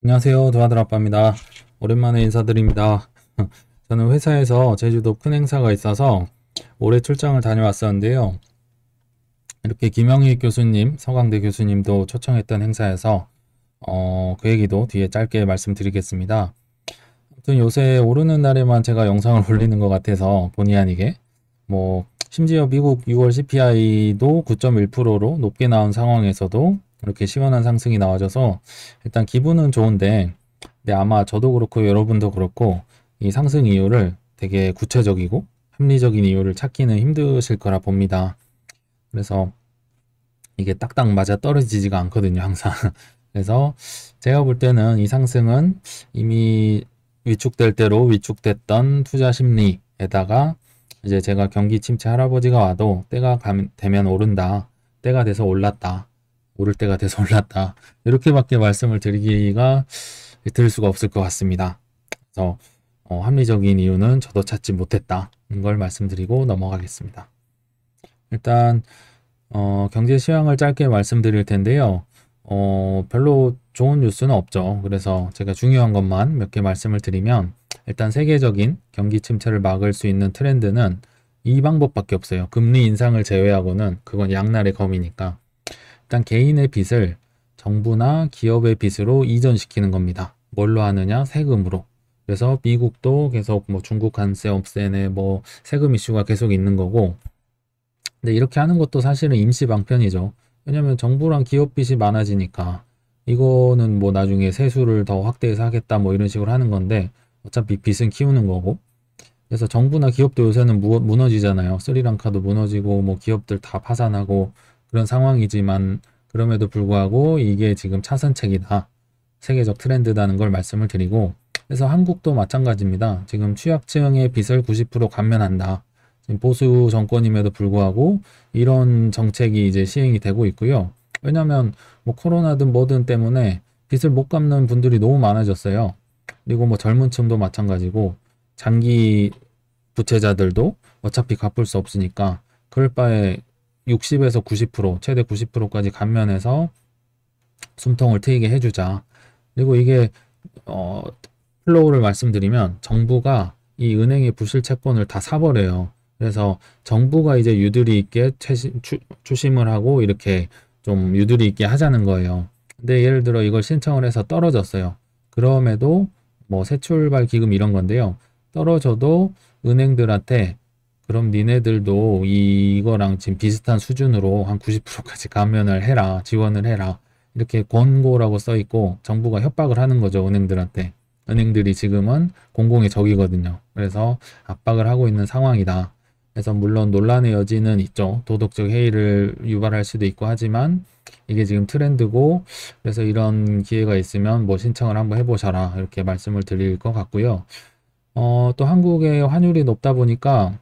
안녕하세요. 도와들 아빠입니다. 오랜만에 인사드립니다. 저는 회사에서 제주도 큰 행사가 있어서 올해 출장을 다녀왔었는데요. 이렇게 김영희 교수님, 서강대 교수님도 초청했던 행사여서 그 얘기도 뒤에 짧게 말씀드리겠습니다. 아무튼 요새 오르는 날에만 제가 영상을 올리는 것 같아서 본의 아니게 심지어 미국 6월 CPI도 9.1%로 높게 나온 상황에서도 이렇게 시원한 상승이 나와줘서 일단 기분은 좋은데, 근데 아마 저도 그렇고 여러분도 그렇고 이 상승 이유를 되게 구체적이고 합리적인 이유를 찾기는 힘드실 거라 봅니다. 그래서 이게 딱딱 맞아 떨어지지가 않거든요, 항상. 그래서 제가 볼 때는 이 상승은 이미 위축될 대로 위축됐던 투자 심리에다가 이제 제가 경기 침체 할아버지가 와도 되면 오른다. 때가 돼서 올랐다. 오를 때가 돼서 올랐다. 이렇게밖에 말씀을 드릴 수가 없을 것 같습니다. 그래서 합리적인 이유는 저도 찾지 못했다. 이걸 말씀드리고 넘어가겠습니다. 일단 경제 시황을 짧게 말씀드릴 텐데요. 별로 좋은 뉴스는 없죠. 그래서 제가 중요한 것만 몇 개 말씀을 드리면, 일단 세계적인 경기 침체를 막을 수 있는 트렌드는 이 방법밖에 없어요. 금리 인상을 제외하고는 그건 양날의 검이니까. 일단 개인의 빚을 정부나 기업의 빚으로 이전시키는 겁니다. 뭘로 하느냐? 세금으로. 그래서 미국도 계속 중국 관세 없애네, 세금 이슈가 계속 있는 거고, 근데 이렇게 하는 것도 사실은 임시 방편이죠. 왜냐면 정부랑 기업 빚이 많아지니까 이거는 나중에 세수를 더 확대해서 하겠다 이런 식으로 하는 건데, 어차피 빚은 키우는 거고. 그래서 정부나 기업도 요새는 무너지잖아요. 스리랑카도 무너지고 기업들 다 파산하고 그런 상황이지만, 그럼에도 불구하고 이게 지금 차선책이다, 세계적 트렌드다는 걸 말씀을 드리고, 그래서 한국도 마찬가지입니다. 지금 취약층의 빚을 90% 감면한다. 지금 보수 정권임에도 불구하고 이런 정책이 이제 시행이 되고 있고요. 왜냐하면 코로나든 뭐든 때문에 빚을 못 갚는 분들이 너무 많아졌어요. 그리고 젊은 층도 마찬가지고 장기 부채자들도 어차피 갚을 수 없으니까 그럴 바에 60에서 90%, 최대 90%까지 감면해서 숨통을 트이게 해주자. 그리고 이게 어, 플로우를 말씀드리면 정부가 이 은행의 부실 채권을 다 사버려요. 그래서 정부가 이제 유두리 있게 추심을 하고 이렇게 좀 유두리 있게 하자는 거예요. 근데 예를 들어 이걸 신청을 해서 떨어졌어요. 그럼에도 새출발 기금 이런 건데요. 떨어져도 은행들한테 그럼 니네들도 이거랑 지금 비슷한 수준으로 한 90%까지 감면을 해라, 지원을 해라. 이렇게 권고라고 써 있고 정부가 협박을 하는 거죠, 은행들한테. 은행들이 지금은 공공의 적이거든요. 그래서 압박을 하고 있는 상황이다. 그래서 물론 논란의 여지는 있죠. 도덕적 해이를 유발할 수도 있고 하지만 이게 지금 트렌드고, 그래서 이런 기회가 있으면 신청을 한번 해보셔라, 이렇게 말씀을 드릴 것 같고요. 또 한국의 환율이 높다 보니까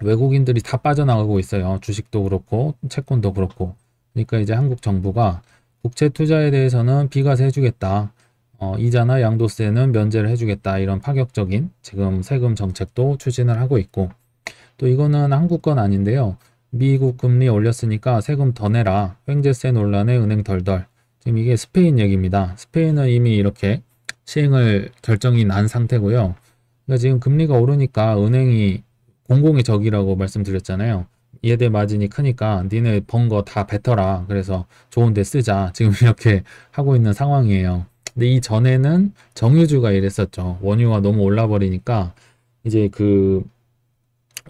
외국인들이 다 빠져나가고 있어요. 주식도 그렇고 채권도 그렇고. 그러니까 이제 한국 정부가 국채 투자에 대해서는 비과세 해주겠다. 이자나 양도세는 면제를 해주겠다. 이런 파격적인 지금 세금 정책도 추진을 하고 있고, 또 이거는 한국 건 아닌데요. 미국 금리 올렸으니까 세금 더 내라. 횡재세 논란에 은행 덜덜. 지금 이게 스페인 얘기입니다. 스페인은 이미 이렇게 시행을 결정이 난 상태고요. 그러니까 지금 금리가 오르니까 은행이 공공의 적이라고 말씀드렸잖아요. 얘들 마진이 크니까 니네 번 거 다 뱉어라. 그래서 좋은 데 쓰자. 지금 이렇게 하고 있는 상황이에요. 근데 이 전에는 정유주가 이랬었죠. 원유가 너무 올라버리니까 이제 그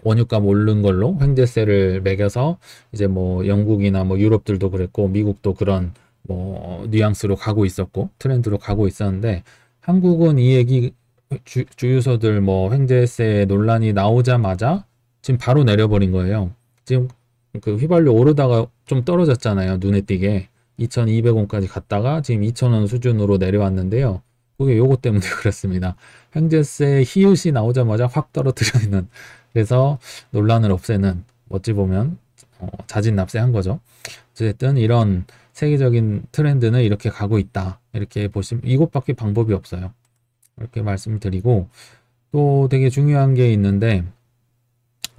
원유값 오른 걸로 횡재세를 매겨서 이제 영국이나 유럽들도 그랬고 미국도 그런 뉘앙스로 가고 있었고 트렌드로 가고 있었는데, 한국은 이 얘기 주유소들 횡재세 논란이 나오자마자 지금 바로 내려버린 거예요. 지금 그 휘발유 오르다가 좀 떨어졌잖아요. 눈에 띄게 2,200원까지 갔다가 지금 2,000원 수준으로 내려왔는데요. 그게 요거 때문에 그렇습니다. 횡재세 히읗이 나오자마자 확 떨어뜨려 있는, 그래서 논란을 없애는, 어찌 보면 자진납세한 거죠. 어쨌든 이런 세계적인 트렌드는 이렇게 가고 있다. 이렇게 보시면 이것밖에 방법이 없어요. 이렇게 말씀을 드리고, 또 되게 중요한 게 있는데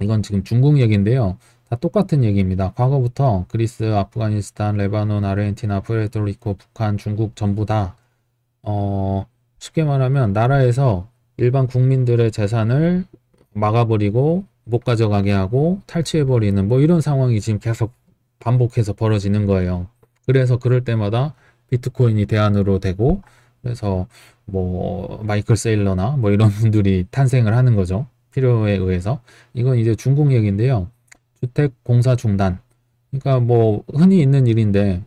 이건 지금 중국 얘기인데요. 다 똑같은 얘기입니다. 과거부터 그리스, 아프가니스탄, 레바논, 아르헨티나, 푸에르토리코, 북한, 중국 전부 다 쉽게 말하면 나라에서 일반 국민들의 재산을 막아버리고 못 가져가게 하고 탈취해버리는 뭐 이런 상황이 지금 계속 반복해서 벌어지는 거예요. 그래서 그럴 때마다 비트코인이 대안으로 되고, 그래서 뭐 마이클 세일러나 뭐 이런 분들이 탄생을 하는 거죠. 필요에 의해서. 이건 이제 중국 얘기인데요. 주택 공사 중단. 그러니까 뭐 흔히 있는 일인데,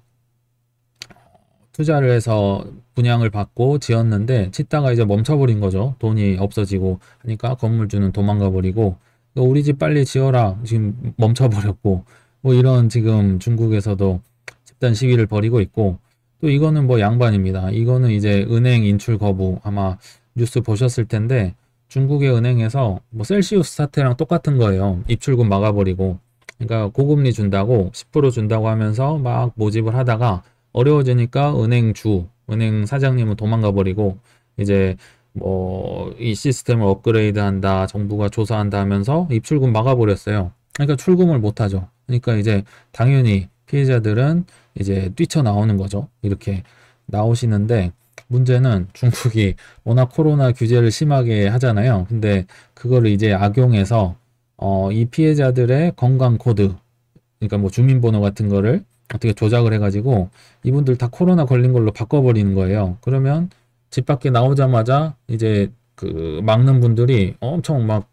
투자를 해서 분양을 받고 지었는데 짓다가 이제 멈춰버린 거죠. 돈이 없어지고 하니까 건물주는 도망가 버리고, 우리 집 빨리 지어라 지금 멈춰버렸고, 뭐 이런 지금 중국에서도 집단 시위를 벌이고 있고, 또 이거는 뭐 양반입니다. 이거는 이제 은행 인출 거부, 아마 뉴스 보셨을 텐데 중국의 은행에서 뭐 셀시우스 사태랑 똑같은 거예요. 입출금 막아버리고, 그러니까 고금리 준다고 10% 준다고 하면서 막 모집을 하다가 어려워지니까 은행 사장님은 도망가 버리고, 이제 뭐 이 시스템을 업그레이드 한다, 정부가 조사한다 하면서 입출금 막아버렸어요. 그러니까 출금을 못 하죠. 그러니까 이제 당연히 피해자들은 이제 뛰쳐나오는 거죠. 이렇게 나오시는데, 문제는 중국이 워낙 코로나 규제를 심하게 하잖아요. 근데 그거를 이제 악용해서 이 피해자들의 건강 코드, 그러니까 뭐 주민번호 같은 거를 어떻게 조작을 해가지고 이분들 다 코로나 걸린 걸로 바꿔버리는 거예요. 그러면 집 밖에 나오자마자 이제 그 막는 분들이 엄청 막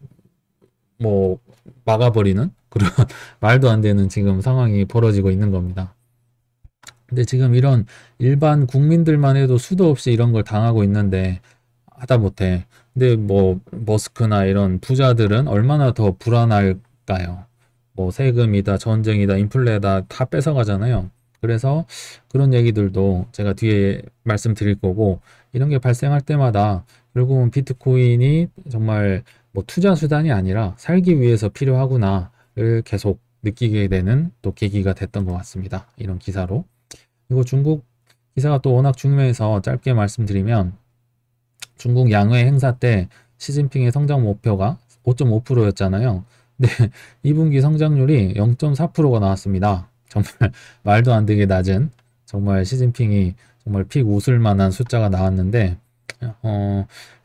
뭐 막아버리는 그런 말도 안 되는 지금 상황이 벌어지고 있는 겁니다. 근데 지금 이런 일반 국민들만 해도 수도 없이 이런 걸 당하고 있는데 하다못해, 근데 뭐 머스크나 이런 부자들은 얼마나 더 불안할까요? 뭐 세금이다, 전쟁이다, 인플레다 다 뺏어가잖아요. 그래서 그런 얘기들도 제가 뒤에 말씀드릴 거고, 이런 게 발생할 때마다 결국은 비트코인이 정말 뭐 투자 수단이 아니라 살기 위해서 필요하구나를 계속 느끼게 되는 또 계기가 됐던 것 같습니다. 이런 기사로. 그리고 중국 기사가 또 워낙 중요해서 짧게 말씀드리면, 중국 양회 행사 때 시진핑의 성장 목표가 5.5%였잖아요. 근데 2분기 성장률이 0.4%가 나왔습니다. 정말 말도 안 되게 낮은, 정말 시진핑이 정말 픽 웃을 만한 숫자가 나왔는데,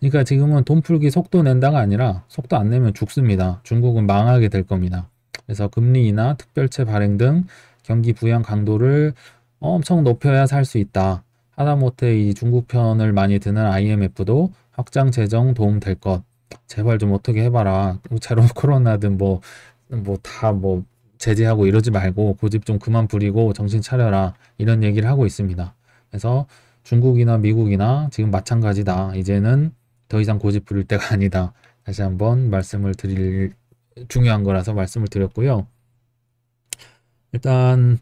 그러니까 지금은 돈 풀기 속도 낸다가 아니라 속도 안 내면 죽습니다. 중국은 망하게 될 겁니다. 그래서 금리 인하, 특별채 발행 등 경기 부양 강도를 엄청 높여야 살 수 있다. 하다못해 이 중국 편을 많이 드는 IMF도 확장 재정 도움 될 것. 제발 좀 어떻게 해봐라. 제로 코로나든 뭐 다 뭐 제재하고 이러지 말고 고집 좀 그만 부리고 정신 차려라. 이런 얘기를 하고 있습니다. 그래서 중국이나 미국이나 지금 마찬가지다. 이제는 더 이상 고집 부릴 때가 아니다. 다시 한번 말씀을 드릴, 중요한 거라서 말씀을 드렸고요. 일단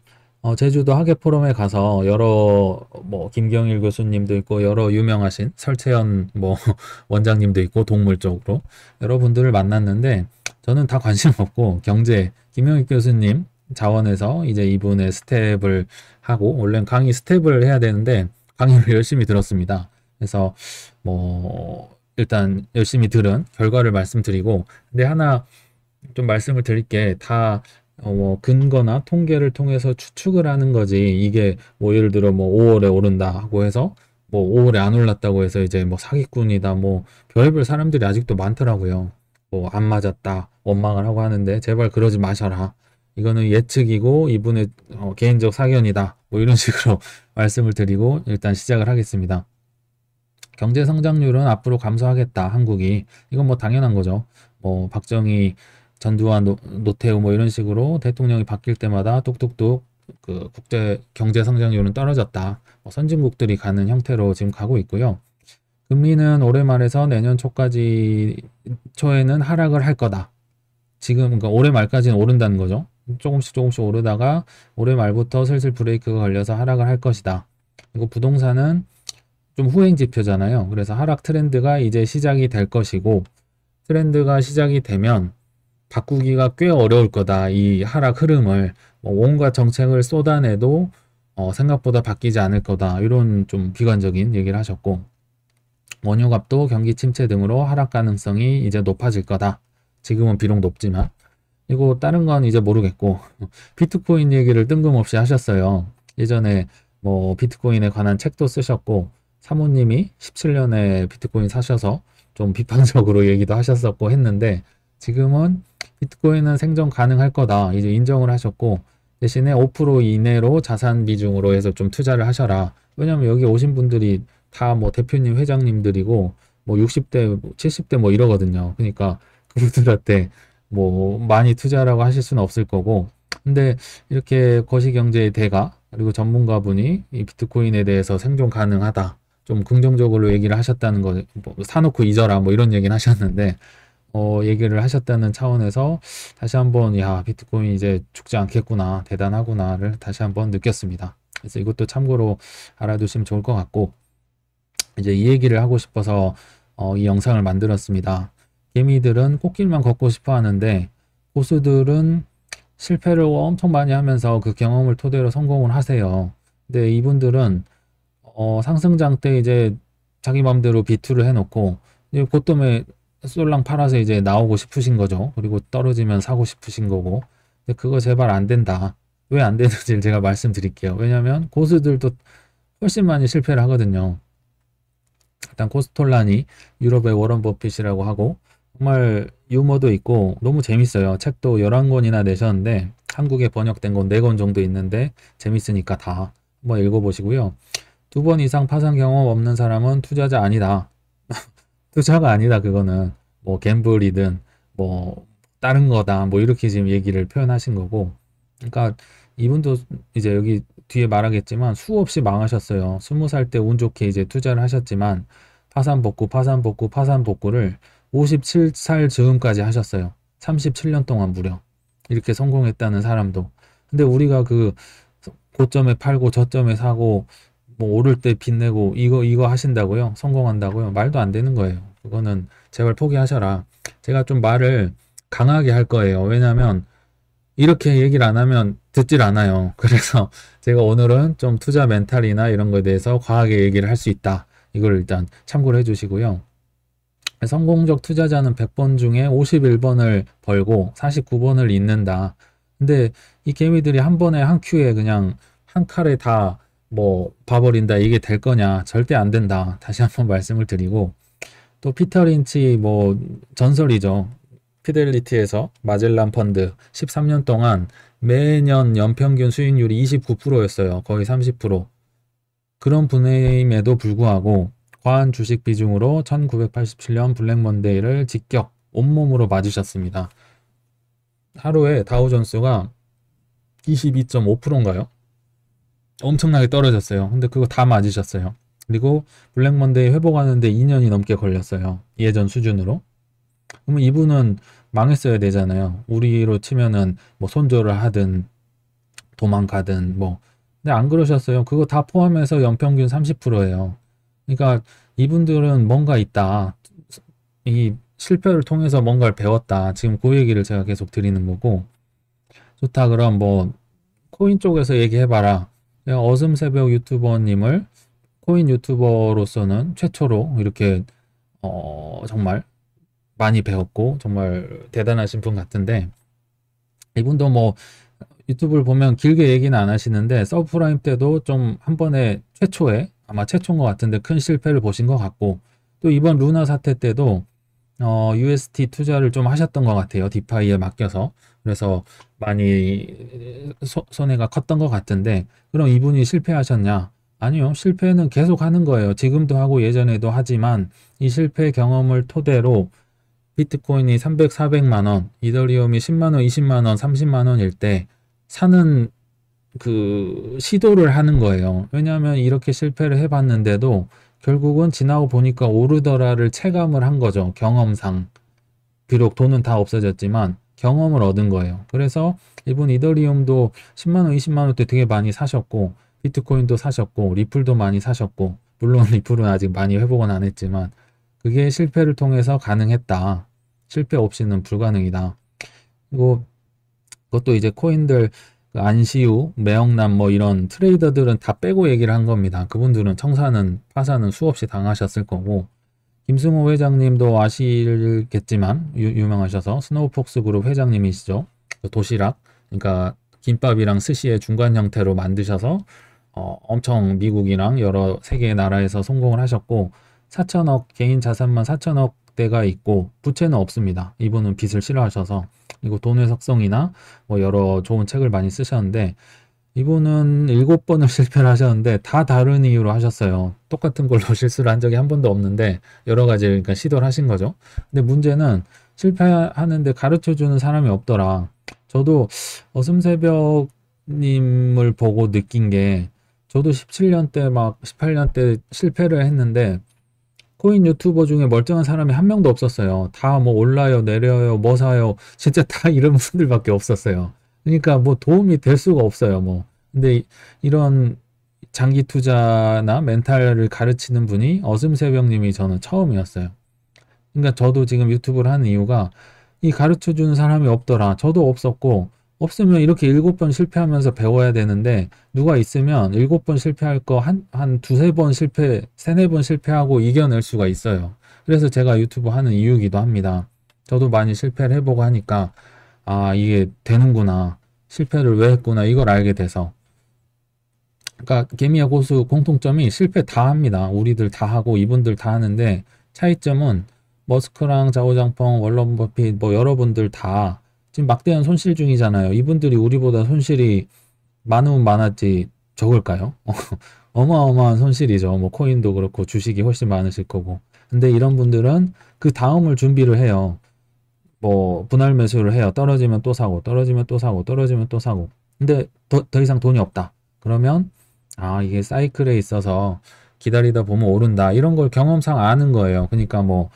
제주도 학예 포럼에 가서 여러 뭐 김경일 교수님도 있고 여러 유명하신 설채연 뭐 원장님도 있고 동물 쪽으로 여러분들을 만났는데, 저는 다 관심 없고 경제 김영익 교수님 자원에서 이제 이분의 스텝을 하고, 원래는 강의 스텝을 해야 되는데 강의를 열심히 들었습니다. 그래서 뭐 일단 열심히 들은 결과를 말씀드리고, 근데 하나 좀 말씀을 드릴 게, 다 뭐 근거나 통계를 통해서 추측을 하는 거지, 이게 뭐 예를 들어 뭐 5월에 오른다 하고 해서 뭐 5월에 안 올랐다고 해서 이제 뭐 사기꾼이다, 뭐 별의별 사람들이 아직도 많더라고요. 뭐 안 맞았다 원망을 하고 하는데, 제발 그러지 마셔라. 이거는 예측이고 이분의 개인적 사견이다. 뭐 이런 식으로 말씀을 드리고 일단 시작을 하겠습니다. 경제 성장률은 앞으로 감소하겠다, 한국이. 이건 뭐 당연한 거죠. 뭐 박정희, 전두환, 노태우 뭐 이런 식으로 대통령이 바뀔 때마다 뚝뚝뚝 그 국제 경제 성장률은 떨어졌다. 뭐 선진국들이 가는 형태로 지금 가고 있고요. 금리는 올해 말에서 내년 초에는 하락을 할 거다. 지금 그러니까 올해 말까지는 오른다는 거죠. 조금씩 조금씩 오르다가 올해 말부터 슬슬 브레이크가 걸려서 하락을 할 것이다. 그리고 부동산은 좀 후행 지표잖아요. 그래서 하락 트렌드가 이제 시작이 될 것이고, 트렌드가 시작이 되면 바꾸기가 꽤 어려울 거다. 이 하락 흐름을 뭐 온갖 정책을 쏟아내도 생각보다 바뀌지 않을 거다. 이런 좀 비관적인 얘기를 하셨고, 원유값도 경기 침체 등으로 하락 가능성이 이제 높아질 거다. 지금은 비록 높지만. 그리고 다른 건 이제 모르겠고, 비트코인 얘기를 뜬금없이 하셨어요. 예전에 뭐 비트코인에 관한 책도 쓰셨고, 사모님이 17년에 비트코인 사셔서 좀 비판적으로 얘기도 하셨었고 했는데, 지금은 비트코인은 생존 가능할 거다 이제 인정을 하셨고, 대신에 5% 이내로 자산 비중으로 해서 좀 투자를 하셔라. 왜냐면 여기 오신 분들이 다 뭐 대표님, 회장님들이고 뭐 60대, 70대 뭐 이러거든요. 그러니까 그분들한테 뭐 많이 투자라고 하실 수는 없을 거고, 근데 이렇게 거시경제의 대가 그리고 전문가분이 이 비트코인에 대해서 생존 가능하다 좀 긍정적으로 얘기를 하셨다는 거, 뭐 사놓고 잊어라 뭐 이런 얘기는 하셨는데, 얘기를 하셨다는 차원에서 다시 한번 야, 비트코인 이제 죽지 않겠구나, 대단하구나를 다시 한번 느꼈습니다. 그래서 이것도 참고로 알아두시면 좋을 것 같고, 이제 이 얘기를 하고 싶어서 이 영상을 만들었습니다. 개미들은 꽃길만 걷고 싶어 하는데, 고수들은 실패를 엄청 많이 하면서 그 경험을 토대로 성공을 하세요. 근데 이분들은 상승장 때 이제 자기 맘대로 비투를 해놓고, 이제 그때문에 쏠랑 팔아서 이제 나오고 싶으신 거죠. 그리고 떨어지면 사고 싶으신 거고. 근데 그거 제발 안 된다. 왜 안 되는지 제가 말씀드릴게요. 왜냐면 고수들도 훨씬 많이 실패를 하거든요. 일단 코스톨라니 유럽의 워런 버핏이라고 하고, 정말 유머도 있고 너무 재밌어요. 책도 11권이나 내셨는데 한국에 번역된 건 4권 정도 있는데 재밌으니까 다 한번 읽어보시고요. 2번 이상 파산 경험 없는 사람은 투자자 아니다. 투자가 아니다. 그거는 뭐 갬블이든 뭐 다른 거다 뭐 이렇게 지금 얘기를 표현하신 거고, 그러니까 이분도 이제 여기 뒤에 말하겠지만 수없이 망하셨어요. 20살 때 운 좋게 이제 투자를 하셨지만 파산 복구, 파산 복구, 파산 복구를 57살 즈음까지 하셨어요. 37년 동안 무려 이렇게 성공했다는 사람도. 근데 우리가 그 고점에 팔고 저점에 사고 뭐 오를 때 빚내고 이거 하신다고요? 성공한다고요? 말도 안 되는 거예요. 그거는 제발 포기하셔라. 제가 좀 말을 강하게 할 거예요. 왜냐면 이렇게 얘기를 안 하면 듣질 않아요. 그래서 제가 오늘은 좀 투자 멘탈이나 이런 거에 대해서 과하게 얘기를 할 수 있다. 이걸 일단 참고를 해주시고요. 성공적 투자자는 100번 중에 51번을 벌고 49번을 잃는다. 근데 이 개미들이 한 번에 한 큐에 그냥 한 칼에 다 뭐 봐버린다, 이게 될 거냐? 절대 안 된다. 다시 한번 말씀을 드리고, 또 피터 린치 뭐 전설이죠. 피델리티에서 마젤란 펀드 13년 동안 매년 연평균 수익률이 29%였어요. 거의 30%. 그런 분임에도 불구하고 과한 주식 비중으로 1987년 블랙먼데이를 직격 온몸으로 맞으셨습니다. 하루에 다우존스가 22.5%인가요? 엄청나게 떨어졌어요. 근데 그거 다 맞으셨어요. 그리고 블랙먼데이 회복하는데 2년이 넘게 걸렸어요. 예전 수준으로. 그러면 이분은 망했어야 되잖아요. 우리로 치면은 뭐 손절을 하든 도망가든 뭐. 근데 안 그러셨어요. 그거 다 포함해서 연평균 30%예요. 그러니까 이분들은 뭔가 있다. 이 실패를 통해서 뭔가를 배웠다. 지금 그 얘기를 제가 계속 드리는 거고. 좋다. 그럼 뭐 코인 쪽에서 얘기해봐라. 제가 어슴새벽 유튜버님을 코인 유튜버로서는 최초로 이렇게 정말 많이 배웠고 정말 대단하신 분 같은데, 이분도 뭐 유튜브를 보면 길게 얘기는 안 하시는데 서브프라임 때도 좀 한 번에 최초에 아마 최초인 것 같은데 큰 실패를 보신 것 같고, 또 이번 루나 사태 때도 UST 투자를 좀 하셨던 것 같아요. 디파이에 맡겨서. 그래서 많이 손해가 컸던 것 같은데, 그럼 이분이 실패하셨냐? 아니요. 실패는 계속 하는 거예요. 지금도 하고 예전에도 하지만 이 실패 경험을 토대로 비트코인이 300, 400만 원, 이더리움이 10만 원, 20만 원, 30만 원일 때 사는 그 시도를 하는 거예요. 왜냐하면 이렇게 실패를 해봤는데도 결국은 지나고 보니까 오르더라를 체감을 한 거죠. 경험상. 비록 돈은 다 없어졌지만 경험을 얻은 거예요. 그래서 이분 이더리움도 10만원, 20만원 때 되게 많이 사셨고, 비트코인도 사셨고, 리플도 많이 사셨고, 물론 리플은 아직 많이 회복은 안 했지만, 그게 실패를 통해서 가능했다. 실패 없이는 불가능이다. 그리고 그것도 이제 코인들 안시우, 매영남 뭐 이런 트레이더들은 다 빼고 얘기를 한 겁니다. 그분들은 청산은 파산은 수없이 당하셨을 거고, 김승호 회장님도 아시겠지만 유명하셔서 스노우폭스 그룹 회장님이시죠. 도시락, 그러니까 김밥이랑 스시의 중간 형태로 만드셔서 엄청 미국이랑 여러 세계의 나라에서 성공을 하셨고 4천억 개인 자산만 4천억 대가 있고 부채는 없습니다. 이분은 빚을 싫어하셔서 그리고 돈의 속성이나 뭐 여러 좋은 책을 많이 쓰셨는데 이분은 7번을 실패를 하셨는데 다 다른 이유로 하셨어요. 똑같은 걸로 실수를 한 적이 한 번도 없는데 여러 가지 그러니까 시도를 하신 거죠. 근데 문제는 실패하는데 가르쳐주는 사람이 없더라. 저도 어슴새벽님을 보고 느낀 게 저도 17년 때 막 18년 때 실패를 했는데 코인 유튜버 중에 멀쩡한 사람이 한 명도 없었어요. 다 뭐 올라요, 내려요, 뭐 사요. 진짜 다 이런 분들밖에 없었어요. 그러니까 뭐 도움이 될 수가 없어요, 뭐. 근데 이런 장기 투자나 멘탈을 가르치는 분이 어슴새벽님이 저는 처음이었어요. 그러니까 저도 지금 유튜브를 하는 이유가 이 가르쳐 주는 사람이 없더라. 저도 없었고, 없으면 이렇게 7번 실패하면서 배워야 되는데, 누가 있으면 7번 실패할 거 한 두세 번 실패, 세네 번 실패하고 이겨낼 수가 있어요. 그래서 제가 유튜브 하는 이유기도 합니다. 저도 많이 실패를 해보고 하니까, 아, 이게 되는구나. 실패를 왜 했구나. 이걸 알게 돼서. 그러니까 개미와 고수 공통점이 실패 다 합니다. 우리들 다 하고 이분들 다 하는데 차이점은 머스크랑 자오장펑, 월런 버핏 뭐 여러분들 다 지금 막대한 손실 중이잖아요. 이분들이 우리보다 손실이 많으면 많았지 적을까요? 어마어마한 손실이죠. 뭐 코인도 그렇고 주식이 훨씬 많으실 거고. 근데 이런 분들은 그 다음을 준비를 해요. 뭐 분할 매수를 해요. 떨어지면 또 사고, 떨어지면 또 사고, 떨어지면 또 사고. 근데 더 이상 돈이 없다. 그러면 아, 이게 사이클에 있어서 기다리다 보면 오른다. 이런 걸 경험상 아는 거예요. 그러니까 뭐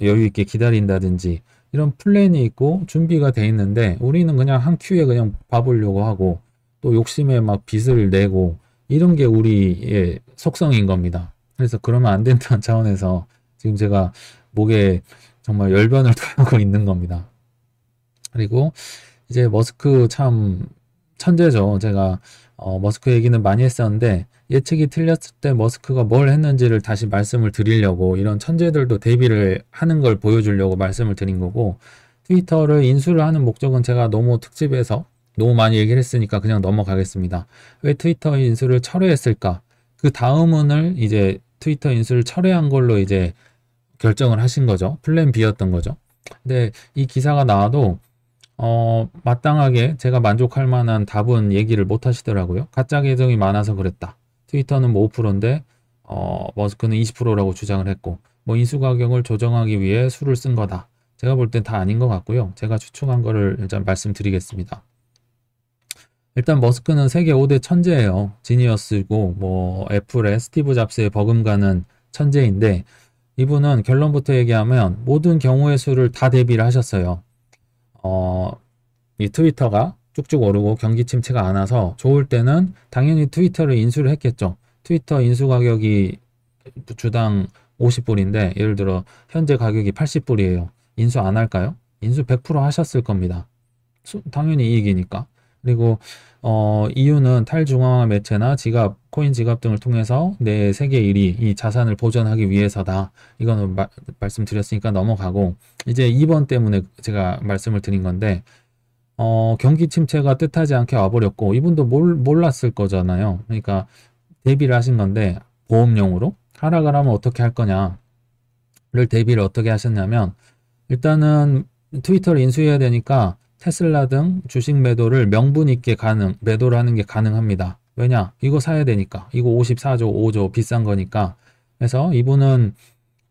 여유 있게 기다린다든지 이런 플랜이 있고 준비가 돼 있는데 우리는 그냥 한 큐에 그냥 봐보려고 하고 또 욕심에 막 빚을 내고 이런 게 우리의 속성인 겁니다. 그래서 그러면 안 된다는 차원에서 지금 제가 목에 정말 열변을 토하고 있는 겁니다. 그리고 이제 머스크 참 천재죠. 제가 머스크 얘기는 많이 했었는데 예측이 틀렸을 때 머스크가 뭘 했는지를 다시 말씀을 드리려고 이런 천재들도 대비를 하는 걸 보여주려고 말씀을 드린 거고 트위터를 인수를 하는 목적은 제가 너무 특집에서 너무 많이 얘기를 했으니까 그냥 넘어가겠습니다. 왜 트위터 인수를 철회했을까? 그 다음은을 이제 트위터 인수를 철회한 걸로 이제 결정을 하신 거죠. 플랜 B였던 거죠. 근데 이 기사가 나와도 마땅하게 제가 만족할 만한 답은 얘기를 못 하시더라고요. 가짜 계정이 많아서 그랬다. 트위터는 뭐 5%인데, 머스크는 20%라고 주장을 했고, 뭐 인수 가격을 조정하기 위해 수를 쓴 거다. 제가 볼 땐 다 아닌 것 같고요. 제가 추측한 거를 일단 말씀드리겠습니다. 일단 머스크는 세계 5대 천재예요. 지니어스고, 뭐 애플의 스티브 잡스의 버금가는 천재인데, 이분은 결론부터 얘기하면 모든 경우의 수를 다 대비를 하셨어요. 이 트위터가 쭉쭉 오르고 경기 침체가 안 와서 좋을 때는 당연히 트위터를 인수를 했겠죠. 트위터 인수 가격이 주당 50불인데 예를 들어 현재 가격이 80불이에요. 인수 안 할까요? 인수 100% 하셨을 겁니다. 당연히 이익이니까. 그리고 이유는 탈중앙화 매체나 지갑, 코인 지갑 등을 통해서 내 세계 1위, 이 자산을 보존하기 위해서다. 이거는 말씀드렸으니까 넘어가고 이제 2번 때문에 제가 말씀을 드린 건데 경기 침체가 뜻하지 않게 와버렸고 이분도 몰랐을 거잖아요. 그러니까 대비를 하신 건데 보험용으로 하락을 하면 어떻게 할 거냐를 대비를 어떻게 하셨냐면 일단은 트위터를 인수해야 되니까 테슬라 등 주식 매도를 명분 있게 매도를 하는 게 가능합니다. 왜냐? 이거 사야 되니까. 이거 54조, 5조 비싼 거니까. 그래서 이분은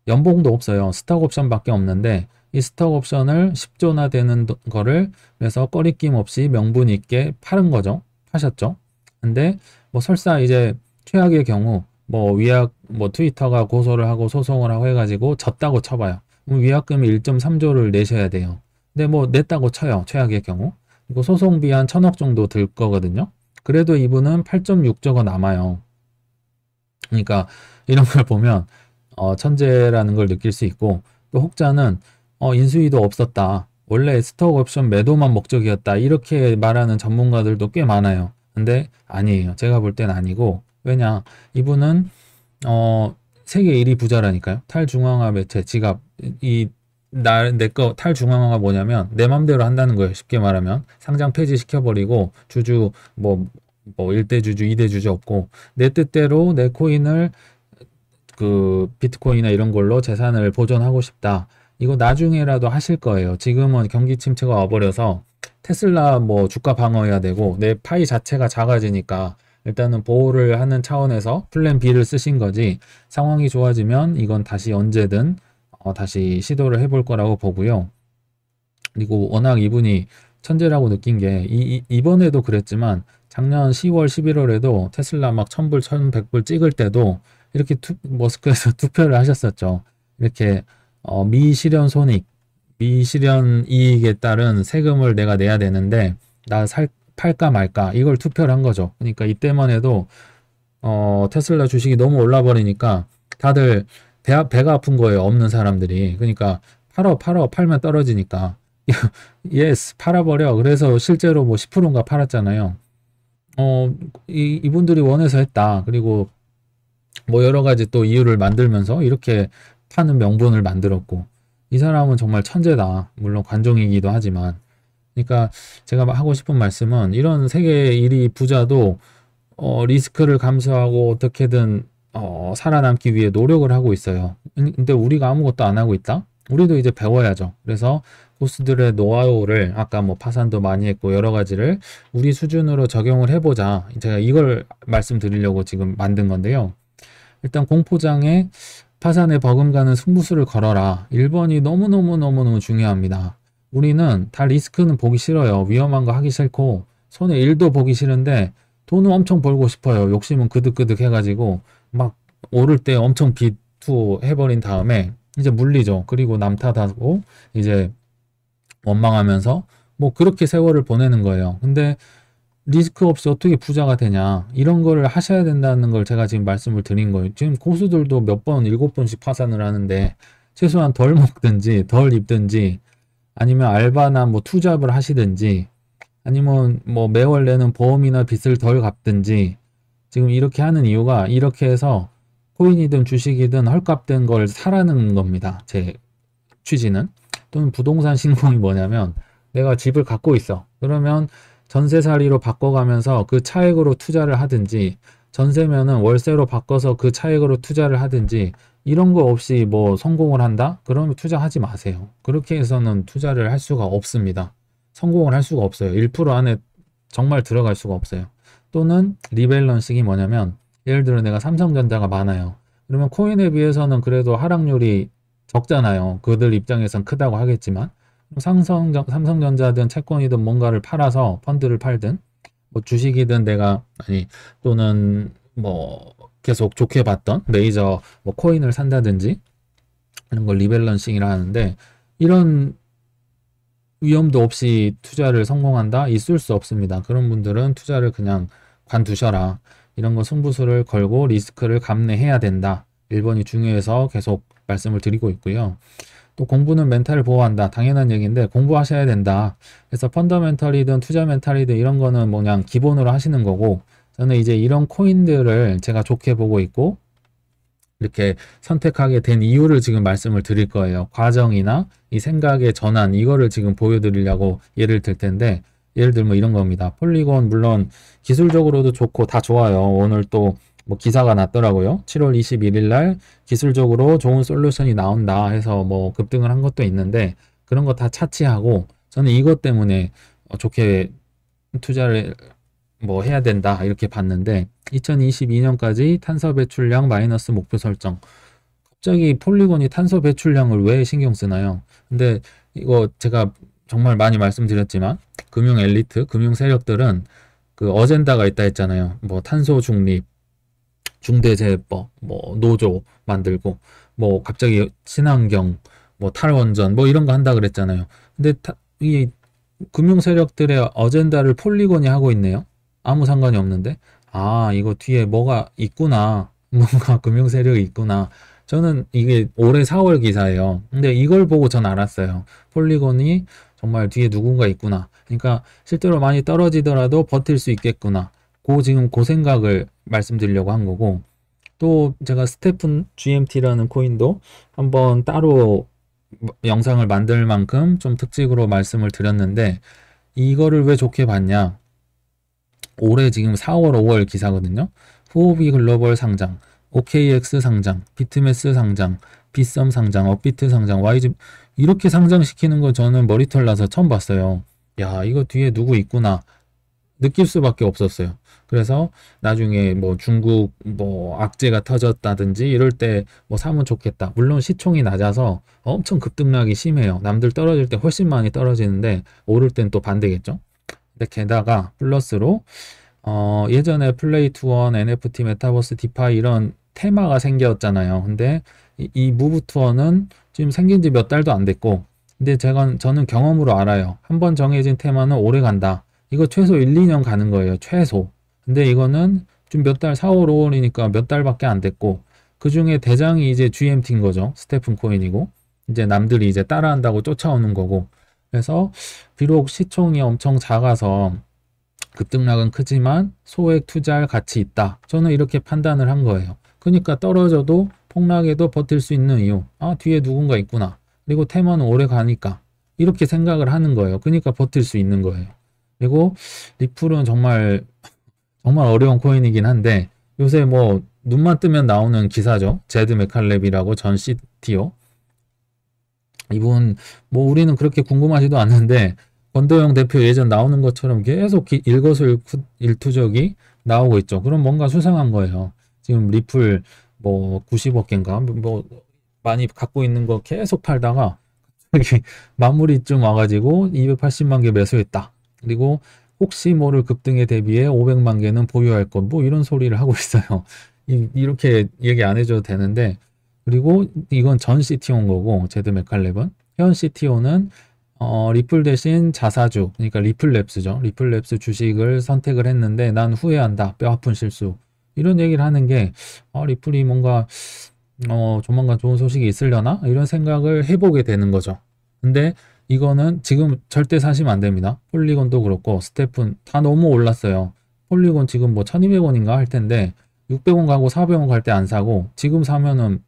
연봉도 없어요. 스톡 옵션밖에 없는데 이 스톡 옵션을 10조나 되는 거를 그래서 꺼리낌 없이 명분 있게 파는 거죠. 파셨죠. 근데 뭐 설사 이제 최악의 경우 뭐 위약 뭐 트위터가 고소를 하고 소송을 하고 해가지고 졌다고 쳐봐요. 그럼 위약금이 1.3조를 내셔야 돼요. 근데 뭐 냈다고 쳐요. 최악의 경우. 그리고 소송비 한 1,000억 정도 들 거거든요. 그래도 이분은 8.6조가 남아요. 그러니까 이런 걸 보면 천재라는 걸 느낄 수 있고 또 혹자는 인수위도 없었다. 원래 스톡 옵션 매도만 목적이었다. 이렇게 말하는 전문가들도 꽤 많아요. 근데 아니에요. 제가 볼 땐 아니고 왜냐 이분은 세계 1위 부자라니까요. 탈중앙화 매체 지갑 내 거 탈중앙화가 뭐냐면 내 맘대로 한다는 거예요. 쉽게 말하면 상장 폐지 시켜버리고 주주 뭐 뭐 1대주주, 2대주주 없고 내 뜻대로 내 코인을 그 비트코인이나 이런 걸로 재산을 보존하고 싶다. 이거 나중에라도 하실 거예요. 지금은 경기 침체가 와버려서 테슬라 뭐 주가 방어해야 되고 내 파이 자체가 작아지니까 일단은 보호를 하는 차원에서 플랜 B를 쓰신 거지 상황이 좋아지면 이건 다시 언제든 다시 시도를 해볼 거라고 보고요. 그리고 워낙 이분이 천재라고 느낀 게 이번에도 그랬지만 작년 10월, 11월에도 테슬라 막 1000불, 1100불 찍을 때도 이렇게 머스크에서 투표를 하셨었죠. 이렇게 미실현 손익, 미실현 이익에 따른 세금을 내가 내야 되는데 팔까 말까 이걸 투표를 한 거죠. 그러니까 이때만 해도 테슬라 주식이 너무 올라 버리니까 다들 배가 아픈 거예요. 없는 사람들이. 그러니까 팔면 떨어지니까 예스 팔아버려. 그래서 실제로 뭐 10%인가 팔았잖아요. 이분들이 원해서 했다. 그리고 뭐 여러 가지 또 이유를 만들면서 이렇게 파는 명분을 만들었고 이 사람은 정말 천재다. 물론 관종이기도 하지만 그러니까 제가 하고 싶은 말씀은 이런 세계 1위 부자도 리스크를 감수하고 어떻게든 살아남기 위해 노력을 하고 있어요. 근데 우리가 아무것도 안 하고 있다? 우리도 이제 배워야죠. 그래서 고수들의 노하우를 아까 뭐 파산도 많이 했고 여러 가지를 우리 수준으로 적용을 해보자. 제가 이걸 말씀드리려고 지금 만든 건데요. 일단 공포장에 파산에 버금가는 승부수를 걸어라. 1번이 너무너무 중요합니다. 우리는 다 리스크는 보기 싫어요. 위험한 거 하기 싫고 손해 1도 보기 싫은데 돈은 엄청 벌고 싶어요. 욕심은 그득그득 해가지고 막 오를 때 엄청 비투 해버린 다음에 이제 물리죠. 그리고 남 탓하고 이제 원망하면서 뭐 그렇게 세월을 보내는 거예요. 근데 리스크 없이 어떻게 부자가 되냐 이런 거를 하셔야 된다는 걸 제가 지금 말씀을 드린 거예요. 지금 고수들도 몇 번, 7번씩 파산을 하는데 최소한 덜 먹든지 덜 입든지 아니면 알바나 뭐 투잡을 하시든지 아니면 뭐 매월 내는 보험이나 빚을 덜 갚든지 지금 이렇게 하는 이유가 이렇게 해서 코인이든 주식이든 헐값된 걸 사라는 겁니다. 제 취지는. 또는 부동산 신공이 뭐냐면 내가 집을 갖고 있어. 그러면 전세살이로 바꿔가면서 그 차액으로 투자를 하든지 전세면은 월세로 바꿔서 그 차액으로 투자를 하든지 이런 거 없이 뭐 성공을 한다? 그러면 투자하지 마세요. 그렇게 해서는 투자를 할 수가 없습니다. 성공을 할 수가 없어요. 1% 안에 정말 들어갈 수가 없어요. 또는 리밸런싱이 뭐냐면 예를 들어 내가 삼성전자가 많아요. 그러면 코인에 비해서는 그래도 하락률이 적잖아요. 그들 입장에선 크다고 하겠지만 삼성전자든 채권이든 뭔가를 팔아서 펀드를 팔든 뭐 주식이든 또는 뭐 계속 좋게 봤던 메이저 뭐 코인을 산다든지 이런 걸 리밸런싱이라 하는데 이런 위험도 없이 투자를 성공한다? 있을 수 없습니다. 그런 분들은 투자를 그냥 관두셔라. 이런 거 승부수를 걸고 리스크를 감내해야 된다. 1번이 중요해서 계속 말씀을 드리고 있고요. 또 공부는 멘탈을 보호한다. 당연한 얘기인데 공부하셔야 된다. 그래서 펀더멘털이든 투자 멘탈이든 이런 거는 뭐 그냥 기본으로 하시는 거고 저는 이제 이런 코인들을 제가 좋게 보고 있고 이렇게 선택하게 된 이유를 지금 말씀을 드릴 거예요. 과정이나 이 생각의 전환 이거를 지금 보여드리려고 예를 들 텐데 예를 들면 이런 겁니다. 폴리곤 물론 기술적으로도 좋고 다 좋아요. 오늘 또 뭐 기사가 났더라고요. 7월 21일 날 기술적으로 좋은 솔루션이 나온다 해서 뭐 급등을 한 것도 있는데 그런 거 다 차치하고 저는 이것 때문에 좋게 투자를 뭐 해야 된다 이렇게 봤는데 2022년까지 탄소 배출량 마이너스 목표 설정. 갑자기 폴리곤이 탄소 배출량을 왜 신경 쓰나요? 근데 이거 제가 정말 많이 말씀드렸지만 금융 엘리트, 금융 세력들은 그 어젠다가 있다 했잖아요. 뭐 탄소 중립, 중대재해법, 뭐 노조 만들고 뭐 갑자기 친환경, 뭐 탈원전 뭐 이런 거 한다 그랬잖아요. 근데 이 금융 세력들의 어젠다를 폴리곤이 하고 있네요. 아무 상관이 없는데 아 이거 뒤에 뭐가 있구나. 뭔가 금융 세력이 있구나. 저는 이게 올해 4월 기사예요. 근데 이걸 보고 전 알았어요. 폴리곤이 정말 뒤에 누군가 있구나. 그러니까 실제로 많이 떨어지더라도 버틸 수 있겠구나. 지금 그 생각을 말씀드리려고 한 거고 또 제가 스테픈 GMT라는 코인도 한번 따로 영상을 만들 만큼 좀 특징으로 말씀을 드렸는데 이거를 왜 좋게 봤냐 올해 지금 4월, 5월 기사거든요. 후오비 글로벌 상장, OKX 상장, 비트매스 상장, 빗썸 상장, 업비트 상장, YG 이렇게 상장시키는 거 저는 머리털 나서 처음 봤어요. 야, 이거 뒤에 누구 있구나 느낄 수밖에 없었어요. 그래서 나중에 뭐 중국 뭐 악재가 터졌다든지 이럴 때 뭐 사면 좋겠다. 물론 시총이 낮아서 엄청 급등락이 심해요. 남들 떨어질 때 훨씬 많이 떨어지는데 오를 땐 또 반대겠죠. 근데 게다가 플러스로 예전에 플레이 투원, NFT, 메타버스, 디파이 이런 테마가 생겼잖아요. 근데 이 무브 투어는 지금 생긴 지 몇 달도 안 됐고, 근데 저는 경험으로 알아요. 한번 정해진 테마는 오래 간다. 이거 최소 1, 2년 가는 거예요. 최소. 근데 이거는 좀 몇 달, 4월, 5월이니까 몇 달밖에 안 됐고, 그 중에 대장이 이제 GMT인 거죠. 스테픈 코인이고, 이제 남들이 이제 따라한다고 쫓아오는 거고, 그래서 비록 시총이 엄청 작아서 급등락은 크지만 소액 투자할 가치 있다. 저는 이렇게 판단을 한 거예요. 그러니까 떨어져도 폭락에도 버틸 수 있는 이유. 아, 뒤에 누군가 있구나. 그리고 테마는 오래 가니까. 이렇게 생각을 하는 거예요. 그러니까 버틸 수 있는 거예요. 그리고 리플은 정말 어려운 코인이긴 한데 요새 뭐 눈만 뜨면 나오는 기사죠. 제드 맥칼렙이라고 전 CTO. 이분 뭐 우리는 그렇게 궁금하지도 않는데 권도영 대표 예전 나오는 것처럼 계속 일거수일투족이 나오고 있죠. 그럼 뭔가 수상한 거예요. 지금 리플 뭐 90억 개인가 뭐 많이 갖고 있는 거 계속 팔다가 마무리쯤 와가지고 280만 개 매수했다. 그리고 혹시 모를 급등에 대비해 500만 개는 보유할 것, 뭐 이런 소리를 하고 있어요. 이렇게 얘기 안 해줘도 되는데, 그리고 이건 전 CTO인 거고, 제드 맥칼렙은. 현 CTO는 리플 대신 자사주, 그러니까 리플랩스죠. 리플랩스 주식을 선택을 했는데 난 후회한다. 뼈 아픈 실수. 이런 얘기를 하는 게, 리플이 뭔가, 조만간 좋은 소식이 있으려나? 이런 생각을 해보게 되는 거죠. 근데 이거는 지금 절대 사시면 안 됩니다. 폴리곤도 그렇고, 스테픈 다 너무 올랐어요. 폴리곤 지금 뭐 1200원인가 할 텐데, 600원 가고 400원 갈 때 안 사고, 지금 사면은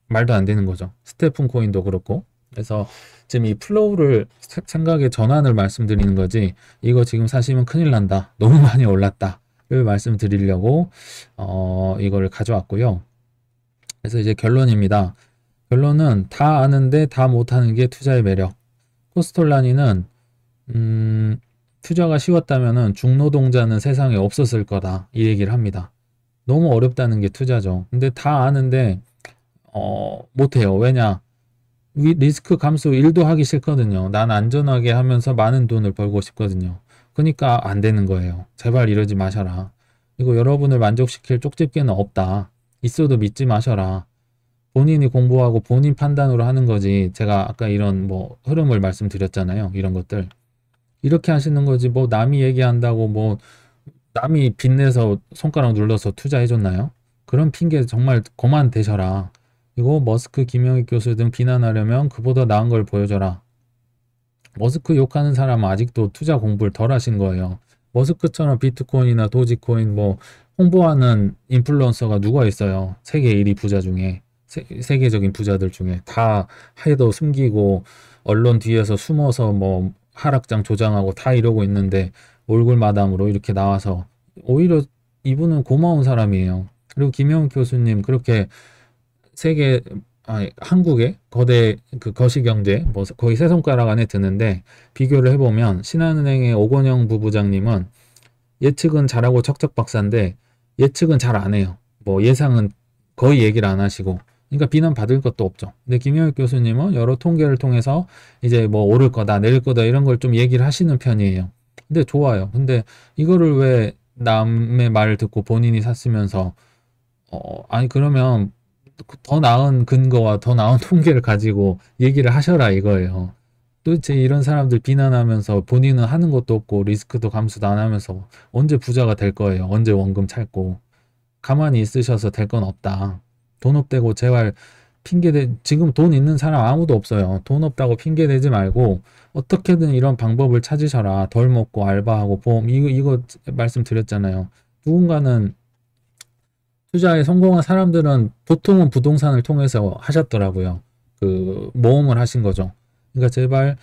말도 안 되는 거죠. 스테픈 코인도 그렇고. 그래서 지금 이 플로우를 생각의 전환을 말씀드리는 거지, 이거 지금 사시면 큰일 난다. 너무 많이 올랐다를 말씀드리려고, 이거를 가져왔고요. 그래서 이제 결론입니다. 결론은 다 아는데 다 못하는 게 투자의 매력. 코스톨라니는 투자가 쉬웠다면은 중노동자는 세상에 없었을 거다 이 얘기를 합니다. 너무 어렵다는 게 투자죠. 근데 다 아는데 못해요. 왜냐? 리스크 감수 1도 하기 싫거든요. 난 안전하게 하면서 많은 돈을 벌고 싶거든요. 그러니까 안 되는 거예요. 제발 이러지 마셔라. 이거 여러분을 만족시킬 쪽집게는 없다. 있어도 믿지 마셔라. 본인이 공부하고 본인 판단으로 하는 거지. 제가 아까 이런 뭐 흐름을 말씀드렸잖아요. 이런 것들. 이렇게 하시는 거지. 뭐 남이 얘기한다고 뭐 남이 빚내서 손가락 눌러서 투자해줬나요? 그런 핑계 정말 그만 대셔라. 이거 머스크, 김영익 교수 등 비난하려면 그보다 나은 걸 보여줘라. 머스크 욕하는 사람은 아직도 투자 공부를 덜 하신 거예요. 머스크처럼 비트코인이나 도지코인 뭐 홍보하는 인플루언서가 누가 있어요? 세계 1위 부자 중에. 세계적인 부자들 중에 다 해도 숨기고 언론 뒤에서 숨어서 뭐 하락장 조장하고 다 이러고 있는데 얼굴 마담으로 이렇게 나와서 오히려 이분은 고마운 사람이에요. 그리고 김영욱 교수님 그렇게 한국의 거대 그 거시경제 뭐 거의 세 손가락 안에 드는데 비교를 해보면 신한은행의 오건영 부부장님은 예측은 잘하고 척척박사인데 예측은 잘 안 해요. 뭐 예상은 거의 얘기를 안 하시고 그러니까 비난받을 것도 없죠. 근데 김영익 교수님은 여러 통계를 통해서 이제 뭐 오를 거다, 내릴 거다 이런 걸 좀 얘기를 하시는 편이에요. 근데 좋아요. 근데 이거를 왜 남의 말을 듣고 본인이 샀으면서 아니 그러면 더 나은 근거와 더 나은 통계를 가지고 얘기를 하셔라 이거예요. 도대체 이런 사람들 비난하면서 본인은 하는 것도 없고 리스크도 감수도 안 하면서 언제 부자가 될 거예요. 언제 원금 찰고. 가만히 있으셔서 될 건 없다. 돈 없대고 제발 지금 돈 있는 사람 아무도 없어요. 돈 없다고 핑계 대지 말고 어떻게든 이런 방법을 찾으셔라. 덜 먹고 알바하고 보험 이거 말씀드렸잖아요. 누군가는 투자에 성공한 사람들은 보통은 부동산을 통해서 하셨더라고요. 그 모험을 하신 거죠. 그러니까 제발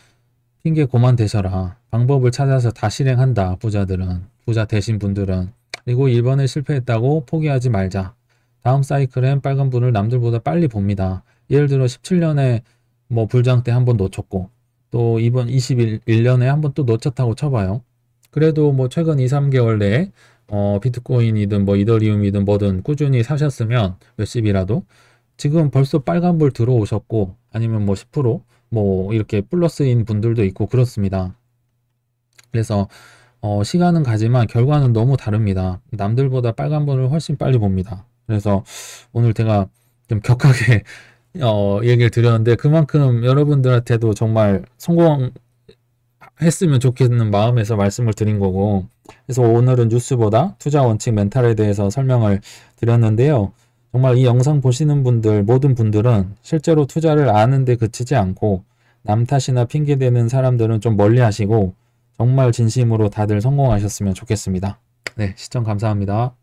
핑계 그만 대셔라. 방법을 찾아서 다 실행한다. 부자들은. 부자 되신 분들은. 그리고 1번에 실패했다고 포기하지 말자. 다음 사이클엔 빨간불을 남들보다 빨리 봅니다. 예를 들어 17년에 뭐 불장 때 한 번 놓쳤고 또 이번 21년에 한 번 또 놓쳤다고 쳐봐요. 그래도 뭐 최근 2, 3개월 내에 비트코인이든 뭐 이더리움이든 뭐든 꾸준히 사셨으면 몇십이라도 지금 벌써 빨간불 들어오셨고 아니면 뭐 10%뭐 이렇게 플러스인 분들도 있고 그렇습니다. 그래서 시간은 가지만 결과는 너무 다릅니다. 남들보다 빨간불을 훨씬 빨리 봅니다. 그래서 오늘 제가 좀 격하게 얘기를 드렸는데 그만큼 여러분들한테도 정말 성공했으면 좋겠는 마음에서 말씀을 드린 거고, 그래서 오늘은 뉴스보다 투자 원칙 멘탈에 대해서 설명을 드렸는데요. 정말 이 영상 보시는 분들 모든 분들은 실제로 투자를 아는데 그치지 않고 남 탓이나 핑계대는 사람들은 좀 멀리 하시고 정말 진심으로 다들 성공하셨으면 좋겠습니다. 네, 시청 감사합니다.